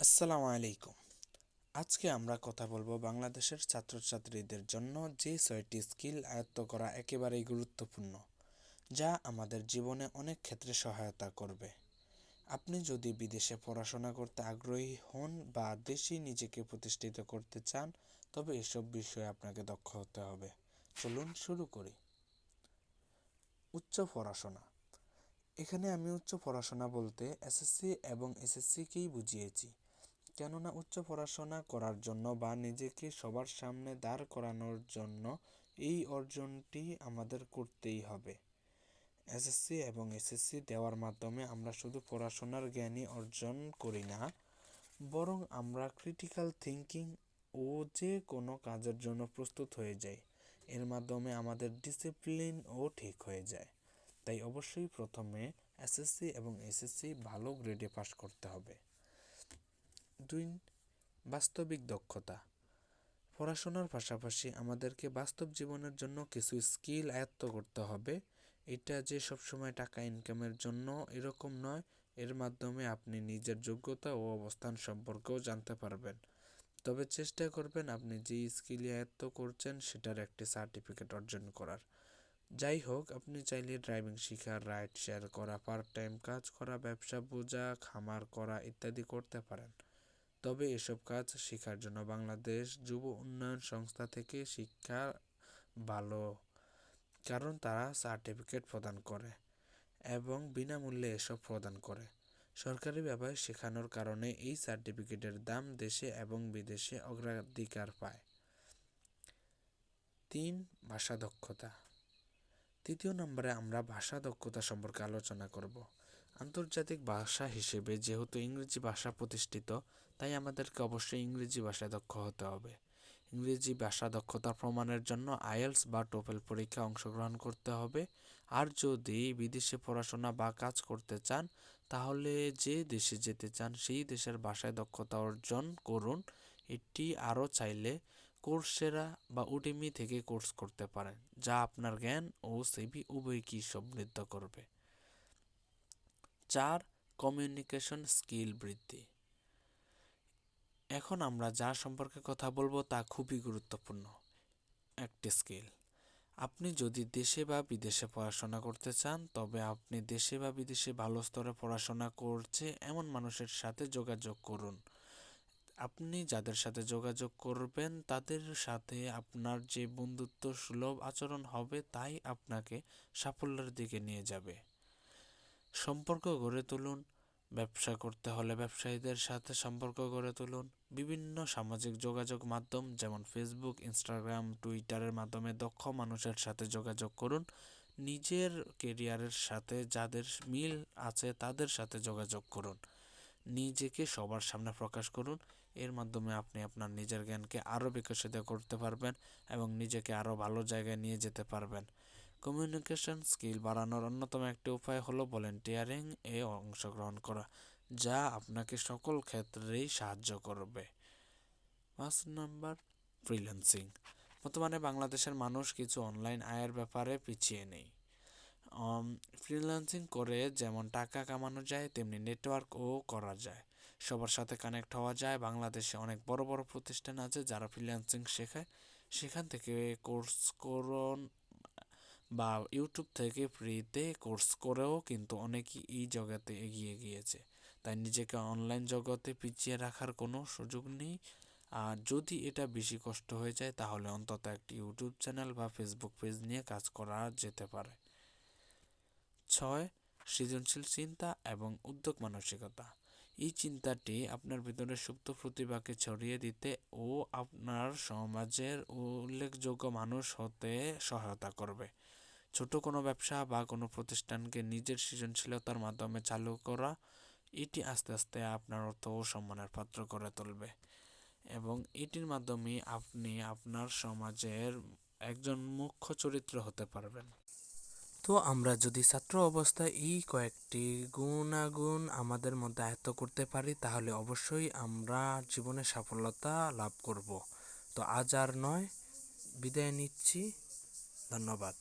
আসসালামু আলাইকুম। আজকে আমরা কথা বলবো বাংলাদেশের ছাত্রছাত্রীদের জন্য যে 6টি স্কিল আয়ত্ত করা একেবারেই গুরুত্বপূর্ণ, যা আমাদের জীবনে অনেক ক্ষেত্রে সহায়তা করবে। আপনি যদি বিদেশে পড়াশোনা করতে আগ্রহী হন বা দেশেই নিজেকে প্রতিষ্ঠিত করতে চান, তবে এসব বিষয়ে আপনাকে দক্ষ হতে হবে। চলুন শুরু করি। উচ্চ পড়াশোনা। এখানে আমি উচ্চ পড়াশোনা বলতে এসএসসি এবং এসএসসিকেই বুঝিয়েছি। কেননা উচ্চ পড়াশোনা করার জন্য বা নিজেকে সবার সামনে দাঁড় করানোর জন্য এই অর্জনটি আমাদের করতেই হবে। এসএসসি এবং এসএসসি দেওয়ার মাধ্যমে আমরা শুধু পড়াশোনার জ্ঞানই অর্জন করি না, বরং আমরা ক্রিটিক্যাল থিঙ্কিং ও যে কোনো কাজের জন্য প্রস্তুত হয়ে যাই। এর মাধ্যমে আমাদের ডিসিপ্লিনও ঠিক হয়ে যায়। তাই অবশ্যই প্রথমে এসএসসি এবং এসএসসি ভালো গ্রেডে পাশ করতে হবে। 2. বাস্তবিক দক্ষতা। পড়াশোনার পাশাপাশি আমাদেরকে বাস্তব জীবনের জন্য কিছু স্কিল আয়ত্ত করতে হবে। এটা যে সবসময় টাকা ইনকামের জন্য এরকম নয়, এর মাধ্যমে আপনি নিজের যোগ্যতা ও অবস্থান সম্পর্কেও জানতে পারবেন। তবে চেষ্টা করবেন আপনি যে স্কিল আয়ত্ত করছেন সেটার একটি সার্টিফিকেট অর্জন করার। যাই হোক, আপনি চাইলে ড্রাইভিং শেখা, রাইড শেয়ার করা, পার্ট টাইম কাজ করা, ব্যবসা বোঝা, খামার করা ইত্যাদি করতে পারেন। তবে এসব কাজ শেখার জন্য বাংলাদেশ যুব উন্নয়ন সংস্থা থেকে শিক্ষা ভালো, কারণ তারা সার্টিফিকেট প্রদান করে এবং বিনামূল্যে এসব প্রদান করে। সরকারি ব্যবসায় শেখানোর কারণে এই সার্টিফিকেটের দাম দেশে এবং বিদেশে অগ্রাধিকার পায়। 3. ভাষা দক্ষতা। তৃতীয় নম্বরে আমরা ভাষা দক্ষতা সম্পর্কে আলোচনা করব। আন্তর্জাতিক ভাষা হিসেবে যেহেতু ইংরেজি ভাষা প্রতিষ্ঠিত, তাই আমাদেরকে অবশ্যই ইংরেজি ভাষায় দক্ষ হতে হবে। ইংরেজি ভাষা দক্ষতা প্রমাণের জন্য আইএলটিএস বা টোফেল পরীক্ষায় অংশগ্রহণ করতে হবে। আর যদি বিদেশে পড়াশোনা বা কাজ করতে চান, তাহলে যে দেশে যেতে চান সেই দেশের ভাষায় দক্ষতা অর্জন করুন। এটি আরও চাইলে কোর্সেরা বা উডেমি থেকে কোর্স করতে পারেন, যা আপনার জ্ঞান ও সিভি উভয়কেই সমৃদ্ধ করবে। 4. কমিউনিকেশন স্কিল বৃদ্ধি। এখন আমরা যা সম্পর্কে কথা বলবো তা খুবই গুরুত্বপূর্ণ একটি স্কিল। আপনি যদি দেশে বা বিদেশে পড়াশোনা করতে চান, তবে আপনি দেশে বা বিদেশে ভালো স্তরে পড়াশোনা করছে এমন মানুষের সাথে যোগাযোগ করুন। আপনি যাদের সাথে যোগাযোগ করবেন তাদের সাথে আপনার যে বন্ধুত্ব সুলভ আচরণ হবে, তাই আপনাকে সাফল্যের দিকে নিয়ে যাবে। সম্পর্ক গড়ে তুলুন। ব্যবসা করতে হলে ব্যবসায়ীদের সাথে সম্পর্ক গড়ে তুলুন। বিভিন্ন সামাজিক যোগাযোগ মাধ্যম যেমন ফেসবুক, ইনস্টাগ্রাম, টুইটারের মাধ্যমে দক্ষ মানুষের সাথে যোগাযোগ করুন। নিজের কেরিয়ারের সাথে যাদের মিল আছে তাদের সাথে যোগাযোগ করুন। নিজেকে সবার সামনে প্রকাশ করুন। এর মাধ্যমে আপনি আপনার নিজের জ্ঞানকে আরও বিকশিত করতে পারবেন এবং নিজেকে আরও ভালো জায়গায় নিয়ে যেতে পারবেন। কমিউনিকেশন স্কিল বাড়ানোর অন্যতম একটি উপায় হলো ভলেন্টিয়ারিং এ অংশগ্রহণ করা, যা আপনাকে সকল ক্ষেত্রেই সাহায্য করবে। 5 নম্বর, ফ্রিল্যান্সিং। বর্তমানে বাংলাদেশের মানুষ কিছু অনলাইন আয়ের ব্যাপারে পিছিয়ে নেই। ফ্রিল্যান্সিং করে যেমন টাকা কামানো যায়, তেমনি নেটওয়ার্কও করা যায়, সবার সাথে কানেক্ট হওয়া যায়। বাংলাদেশে অনেক বড় বড় প্রতিষ্ঠান আছে যারা ফ্রিল্যান্সিং শেখায়। সেখান থেকে কোর্স করুন বা ইউটিউব থেকে ফ্রিতে কোর্স করেও কিন্তু অনেকেই এই জগতে এগিয়ে গিয়েছে। তাই নিজেকে অনলাইন জগতে পিছিয়ে রাখার কোনো সুযোগ নেই। আর যদি এটা বেশি কষ্ট হয়ে যায়, তাহলে অন্তত একটি ইউটিউব চ্যানেল বা ফেসবুক পেজ নিয়ে কাজ করা যেতে পারে। 6. সৃজনশীল চিন্তা এবং উদ্যোগ মানসিকতা। এই চিন্তাটি আপনার ভিতরে সুপ্ত প্রতিভাকে ছড়িয়ে দিতে ও আপনার সমাজের উল্লেখযোগ্য মানুষ হতে সহায়তা করবে। ছোট কোনো ব্যবসা বা কোনো প্রতিষ্ঠানকে নিজের সৃজনশীলতার মাধ্যমে চালু করা, এটি আস্তে আস্তে আপনার অর্থ ও সম্মানের পাত্র করে তুলবে এবং এটির মাধ্যমে আপনি আপনার সমাজের একজন মুখ্য চরিত্র হতে পারবেন। তো আমরা যদি ছাত্র অবস্থায় এই কয়েকটি গুণাগুণ আমাদের মধ্যে আয়ত্ত করতে পারি, তাহলে অবশ্যই আমরা জীবনে সফলতা লাভ করব। তো আজ আর নয়, বিদায় নিচ্ছি। ধন্যবাদ।